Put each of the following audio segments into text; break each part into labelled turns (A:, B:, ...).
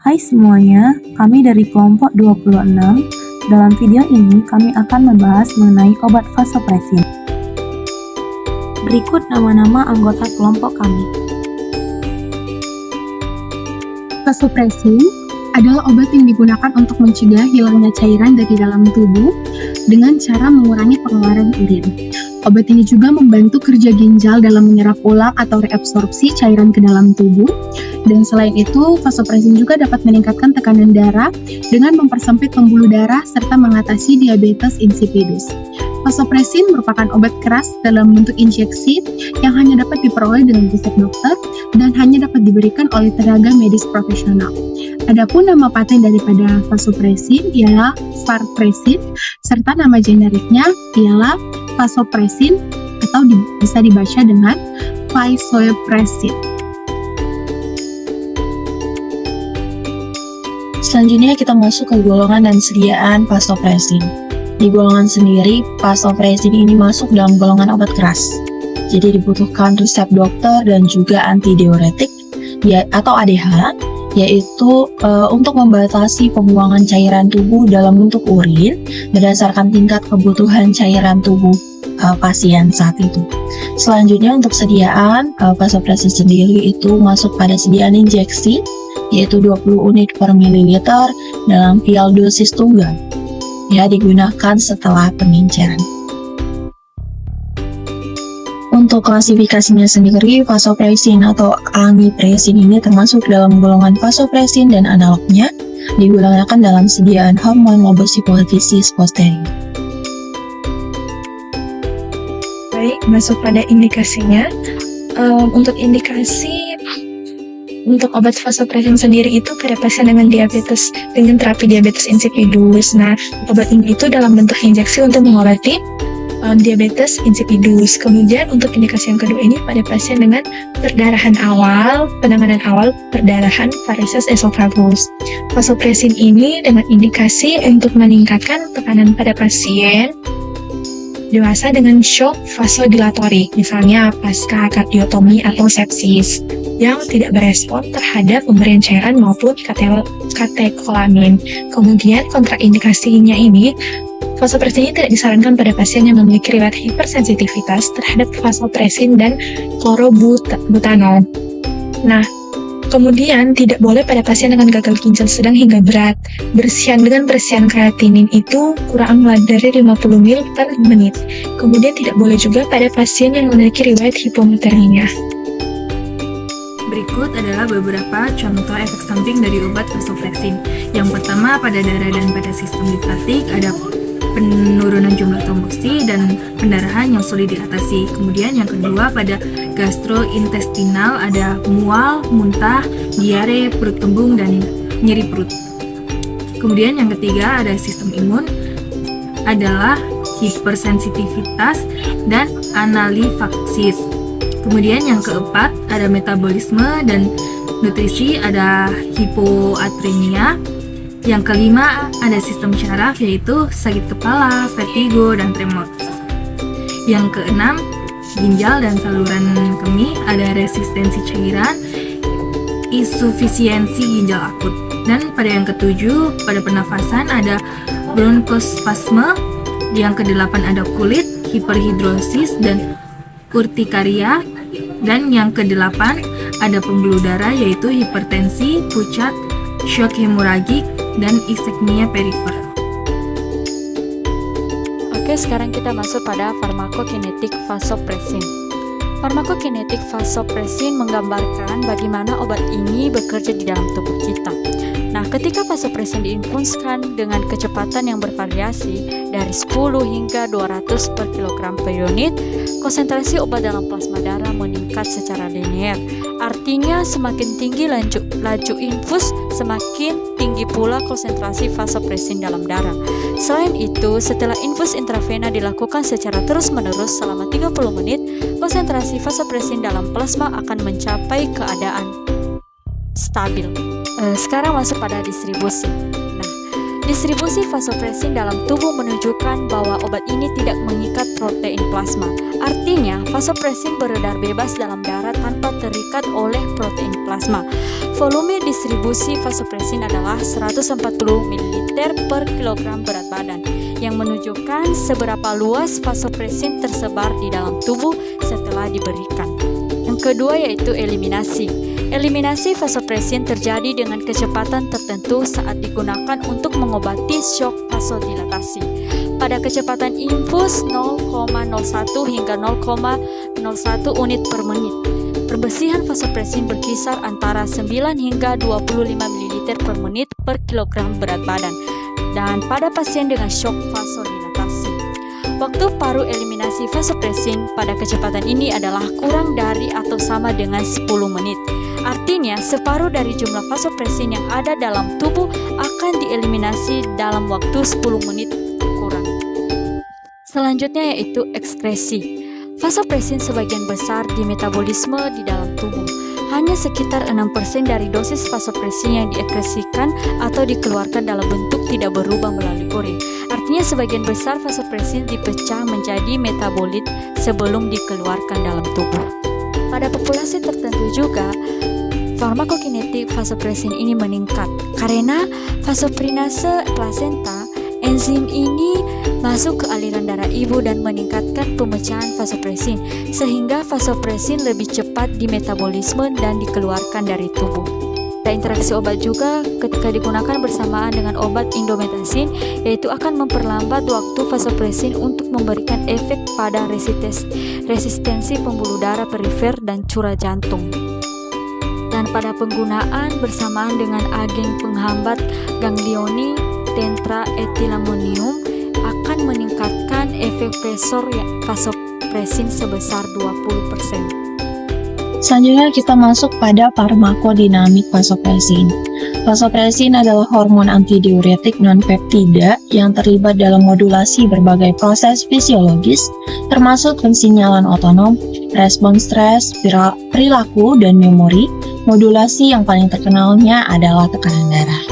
A: Hai semuanya, kami dari kelompok 26. Dalam video ini kami akan membahas mengenai obat vasopressin. Berikut nama-nama anggota kelompok kami.
B: Vasopressin adalah obat yang digunakan untuk mencegah hilangnya cairan dari dalam tubuh dengan cara mengurangi pengeluaran urin. Obat ini juga membantu kerja ginjal dalam menyerap ulang atau reabsorpsi cairan ke dalam tubuh. Dan selain itu, vasopressin juga dapat meningkatkan tekanan darah dengan mempersempit pembuluh darah serta mengatasi diabetes insipidus. Vasopressin merupakan obat keras dalam bentuk injeksi yang hanya dapat diperoleh dengan resep dokter dan hanya dapat diberikan oleh tenaga medis profesional. Adapun nama paten daripada vasopressin ialah Vasopressin serta nama generiknya ialah vasopressin atau bisa dibaca dengan vasopressin.
C: Selanjutnya kita masuk ke golongan dan sediaan vasopressin. Di golongan sendiri, vasopressin ini masuk dalam golongan obat keras. Jadi dibutuhkan resep dokter dan juga antidiuretik atau ADH, yaitu untuk membatasi pembuangan cairan tubuh dalam bentuk urin berdasarkan tingkat kebutuhan cairan tubuh pasien saat itu. Selanjutnya untuk sediaan vasopressin sendiri itu masuk pada sediaan injeksi, yaitu 20 unit per mililiter dalam vial dosis tunggal. Digunakan setelah penginceran. Untuk klasifikasinya sendiri, vasopressin atau amipressin ini termasuk dalam golongan vasopressin dan analognya, digunakan dalam sediaan hormon lobus hipofisis posterior.
D: Baik, masuk pada indikasinya. Untuk indikasi untuk obat vasopressin sendiri itu pada pasien dengan diabetes dengan terapi diabetes insipidus. Nah, obat ini itu dalam bentuk injeksi untuk mengobati diabetes insipidus. Kemudian untuk indikasi yang kedua ini pada pasien dengan perdarahan awal, penanganan awal perdarahan varises esophagus. Vasopressin ini dengan indikasi untuk meningkatkan tekanan pada pasien dewasa dengan shock vasodilatorik, misalnya pasca kardiotomi atau sepsis, yang tidak berespon terhadap pemberian cairan maupun katekolamin. Kemudian kontraindikasinya ini, vasopressin ini tidak disarankan pada pasien yang memiliki riwayat hipersensitivitas terhadap vasopressin dan chlorobutanol. Nah, kemudian tidak boleh pada pasien dengan gagal ginjal sedang hingga berat. Dengan bersihan kreatinin itu kurang dari 50 ml per menit. Kemudian tidak boleh juga pada pasien yang memiliki riwayat hiponatremia.
A: Berikut adalah beberapa contoh efek samping dari obat vasopressin. Yang pertama, pada darah dan pada sistem limfatik ada penurunan jumlah trombosit dan pendarahan yang sulit diatasi. Kemudian yang kedua, pada gastrointestinal ada mual, muntah, diare, perut kembung, dan nyeri perut. Kemudian yang ketiga, ada sistem imun adalah hipersensitivitas dan analifaksis. Kemudian yang keempat, ada metabolisme dan nutrisi, ada hipoatremia. Yang kelima, ada sistem syaraf, yaitu sakit kepala, vertigo, dan tremor. Yang keenam, ginjal dan saluran kemih, ada resistensi cairan, insufisiensi ginjal akut. Dan pada yang ketujuh, pada pernafasan ada bronkospasme. Yang kedelapan ada kulit, hiperhidrosis, dan urtikaria. Dan yang kedelapan ada pembuluh darah, yaitu hipertensi, pucat, shock hemoragik, dan iskemia perifer.
E: Oke, sekarang kita masuk pada farmakokinetik vasopressin. Farmakokinetik vasopressin menggambarkan bagaimana obat ini bekerja di dalam tubuh kita. Nah, ketika vasopressin diinfuskan dengan kecepatan yang bervariasi dari 10 hingga 200 per kilogram per unit, konsentrasi obat dalam plasma darah meningkat secara linear. Artinya semakin tinggi laju infus, semakin tinggi pula konsentrasi vasopressin dalam darah. Selain itu, setelah infus intravena dilakukan secara terus-menerus selama 30 menit, konsentrasi vasopressin dalam plasma akan mencapai keadaan stabil. Sekarang masuk pada distribusi. Nah, Distribusi vasopresin dalam tubuh menunjukkan bahwa obat ini tidak mengikat protein plasma. Artinya, vasopresin beredar bebas dalam darah tanpa terikat oleh protein plasma. Volume distribusi vasopresin adalah 140 ml per kilogram berat badan, yang menunjukkan seberapa luas vasopresin tersebar di dalam tubuh setelah diberikan. Yang kedua yaitu eliminasi. Eliminasi vasopresin terjadi dengan kecepatan tertentu saat digunakan untuk mengobati shock vasodilatasi. Pada kecepatan infus 0,01 hingga 0,01 unit per menit. Perbesihan vasopresin berkisar antara 9 hingga 25 ml per menit per kilogram berat badan. Dan pada pasien dengan shock vasodilatasi, waktu paruh eliminasi vasopresin pada kecepatan ini adalah kurang dari atau sama dengan 10 menit. Artinya, separuh dari jumlah vasopresin yang ada dalam tubuh akan dieliminasi dalam waktu 10 menit kurang. Selanjutnya yaitu ekskresi. Vasopresin sebagian besar dimetabolisme di dalam tubuh. Hanya sekitar 6% dari dosis vasopresin yang diekskresikan atau dikeluarkan dalam bentuk tidak berubah melalui urin. Artinya sebagian besar vasopresin dipecah menjadi metabolit sebelum dikeluarkan dalam tubuh. Pada populasi tertentu juga, farmakokinetik vasopresin ini meningkat karena vasoprinase plasenta. Enzim ini masuk ke aliran darah ibu dan meningkatkan pemecahan vasopresin, sehingga vasopresin lebih cepat dimetabolisme dan dikeluarkan dari tubuh. Ada interaksi obat juga ketika digunakan bersamaan dengan obat indometasin, yaitu akan memperlambat waktu vasopresin untuk memberikan efek pada resistensi pembuluh darah perifer dan curah jantung. Dan pada penggunaan bersamaan dengan agen penghambat ganglioni tetraetilamonium akan meningkatkan efek vasopresin sebesar 20%.
C: Selanjutnya kita masuk pada farmakodinamik vasopresin. Vasopresin adalah hormon antidiuretik non-peptida yang terlibat dalam modulasi berbagai proses fisiologis, termasuk pensinyalan otonom, respons stres, perilaku, dan memori. Modulasi yang paling terkenalnya adalah tekanan darah.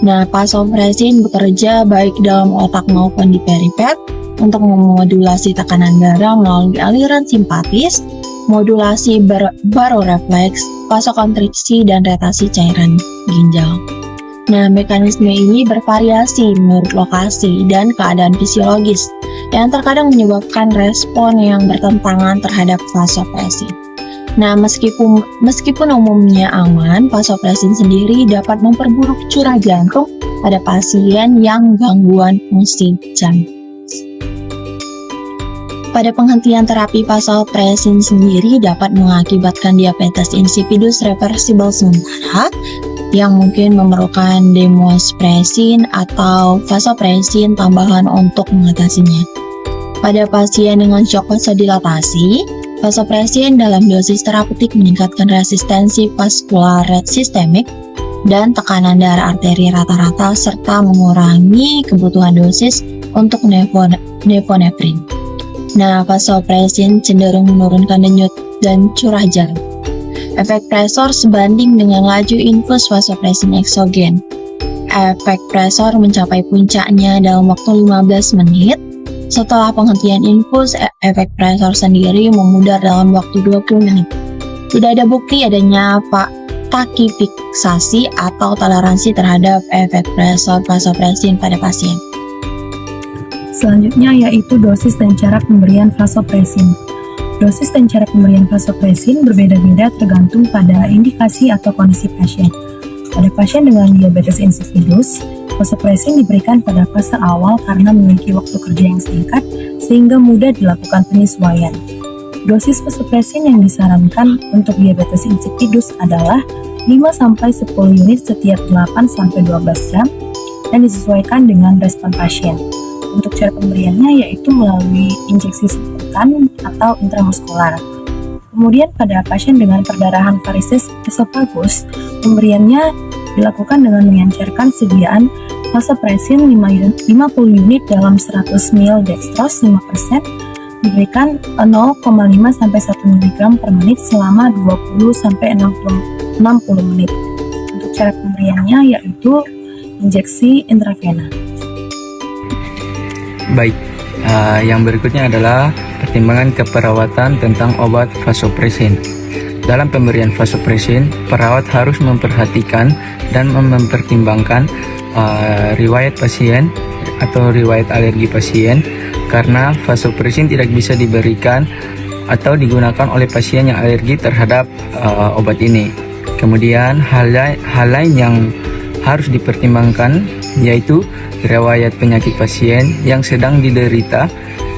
C: Nah, vasopresin bekerja baik dalam otak maupun di perifer untuk memodulasi tekanan darah melalui aliran simpatis, modulasi barorefleks, vasokonstriksi, dan retasi cairan ginjal. Nah, mekanisme ini bervariasi menurut lokasi dan keadaan fisiologis yang terkadang menyebabkan respon yang bertentangan terhadap vasopresin. Nah, meskipun umumnya aman, vasopresin sendiri dapat memperburuk curah jantung pada pasien yang gangguan fungsi jantung. Pada penghentian terapi, vasopresin sendiri dapat mengakibatkan diabetes insipidus reversibel sementara yang mungkin memerlukan demospresin atau vasopresin tambahan untuk mengatasinya. Pada pasien dengan shock vasodilatasi, vasopresin dalam dosis terapeutik meningkatkan resistensi vaskular sistemik dan tekanan darah arteri rata-rata serta mengurangi kebutuhan dosis untuk nefonefrin. Nah, vasopresin cenderung menurunkan denyut dan curah jantung. Efek presor sebanding dengan laju infus vasopresin eksogen. Efek presor mencapai puncaknya dalam waktu 15 menit. Setelah penghentian infus, efek presor sendiri memudar dalam waktu 20 menit. Tidak ada bukti adanya takifiksasi atau toleransi terhadap efek presor vasopresin pada pasien.
F: Selanjutnya yaitu dosis dan cara pemberian vasopresin. Dosis dan cara pemberian vasopresin berbeda-beda tergantung pada indikasi atau kondisi pasien. Pada pasien dengan diabetes insipidus, vasopresin diberikan pada fase awal karena memiliki waktu kerja yang singkat sehingga mudah dilakukan penyesuaian. Dosis vasopresin yang disarankan untuk diabetes insipidus adalah 5-10 unit setiap 8-12 jam dan disesuaikan dengan respon pasien. Untuk cara pemberiannya yaitu melalui injeksi subkutan atau intramuskular. Kemudian pada pasien dengan perdarahan varises esofagus, pemberiannya dilakukan dengan mengencerkan sediaan vasopresin 50 unit dalam 100 ml dextrose 5%, diberikan 0,5-1 mg per menit selama 20-60 menit. Untuk cara pemberiannya yaitu injeksi intravena.
G: Baik, yang berikutnya adalah pertimbangan keperawatan tentang obat vasopresin. Dalam pemberian vasopresin, perawat harus memperhatikan dan mempertimbangkan riwayat pasien atau riwayat alergi pasien, karena vasopresin tidak bisa diberikan atau digunakan oleh pasien yang alergi terhadap obat ini. Kemudian hal lain yang harus dipertimbangkan yaitu riwayat penyakit pasien yang sedang diderita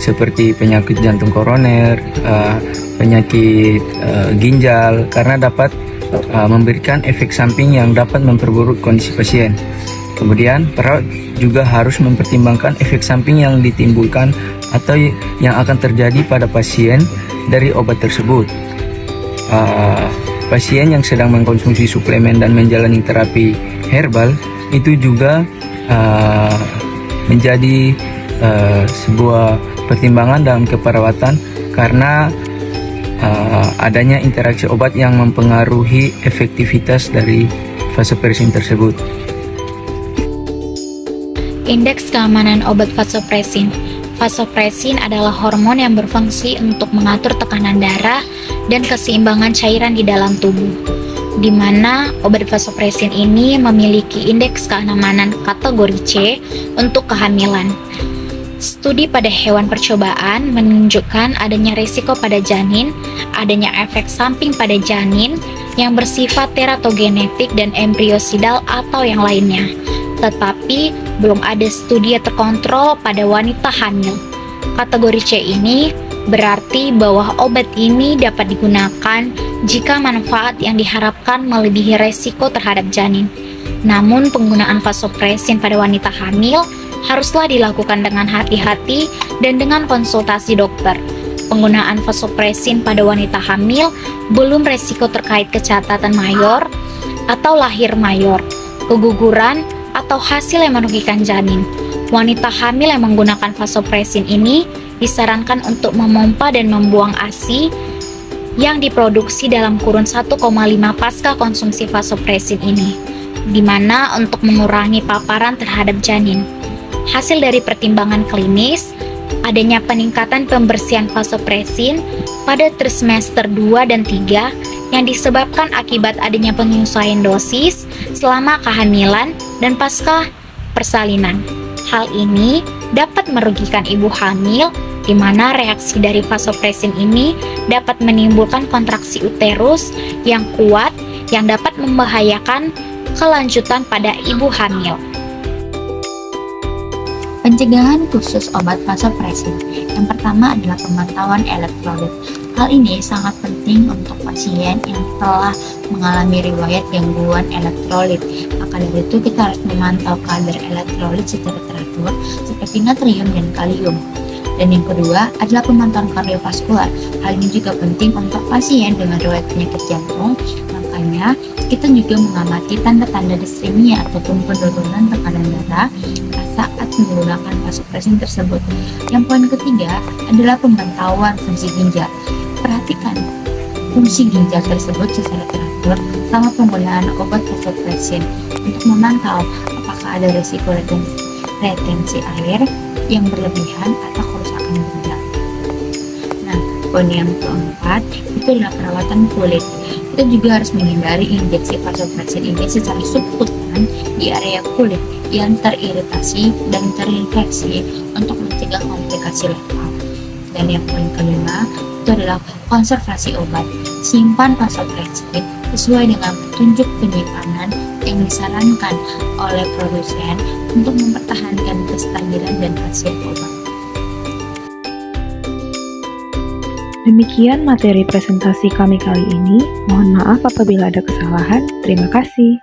G: seperti penyakit jantung koroner, penyakit ginjal, karena dapat memberikan efek samping yang dapat memperburuk kondisi pasien. Kemudian perawat juga harus mempertimbangkan efek samping yang ditimbulkan atau yang akan terjadi pada pasien dari obat tersebut. Pasien yang sedang mengkonsumsi suplemen dan menjalani terapi herbal itu juga menjadi sebuah pertimbangan dalam keperawatan, karena adanya interaksi obat yang mempengaruhi efektivitas dari vasopresin tersebut.
H: Indeks keamanan obat vasopresin. Vasopresin adalah hormon yang berfungsi untuk mengatur tekanan darah dan keseimbangan cairan di dalam tubuh, di mana obat vasopresin ini memiliki indeks keamanan kategori C untuk kehamilan. Studi pada hewan percobaan menunjukkan adanya risiko pada janin, adanya efek samping pada janin yang bersifat teratogenetik dan embriosidal atau yang lainnya. Tetapi belum ada studi terkontrol pada wanita hamil. Kategori C ini berarti bahwa obat ini dapat digunakan jika manfaat yang diharapkan melebihi resiko terhadap janin. Namun penggunaan vasopresin pada wanita hamil haruslah dilakukan dengan hati-hati dan dengan konsultasi dokter. Penggunaan vasopresin pada wanita hamil belum resiko terkait kecacatan mayor atau lahir mayor, keguguran, atau hasil yang merugikan janin. Wanita hamil yang menggunakan vasopresin ini disarankan untuk memompa dan membuang ASI yang diproduksi dalam kurun 1,5 pasca konsumsi vasopresin ini, di mana untuk mengurangi paparan terhadap janin. Hasil dari pertimbangan klinis, adanya peningkatan pembersihan vasopresin pada trimester 2 dan 3 yang disebabkan akibat adanya penyesuaian dosis selama kehamilan dan pasca persalinan. Hal ini dapat merugikan ibu hamil, di mana reaksi dari vasopresin ini dapat menimbulkan kontraksi uterus yang kuat yang dapat membahayakan kelanjutan pada ibu hamil.
I: Pencegahan khusus obat vasopresin. Yang pertama adalah pemantauan elektrolit. Hal ini sangat penting untuk pasien yang telah mengalami riwayat gangguan elektrolit. Maka dari itu kita harus memantau kadar elektrolit secara teratur seperti natrium dan kalium. Dan yang kedua adalah pemantauan kardiovaskular. Hal ini juga penting untuk pasien dengan riwayat penyakit jantung. Makanya kita juga mengamati tanda-tanda distremia ataupun penurunan tekanan darah saat menggunakan vasopresin tersebut. Yang poin ketiga adalah pemantauan fungsi ginjal. Perhatikan fungsi ginjal tersebut secara teratur selama penggunaan obat vasopresin untuk memantau apakah ada risiko retensi air yang berlebihan atau kerusakan ginjal. Nah, poin yang keempat itu adalah perawatan kulit. Kita juga harus menghindari injeksi vasopresin ini secara subkutan di area kulit yang teriritasi dan terinfeksi untuk mencegah komplikasi letal. Dan yang poin kelima itu adalah konservasi obat. Simpan vasopresin sesuai dengan petunjuk penyimpanan yang disarankan oleh produsen untuk mempertahankan kestabilan dan khasiat obat.
J: Demikian materi presentasi kami kali ini. Mohon maaf apabila ada kesalahan. Terima kasih.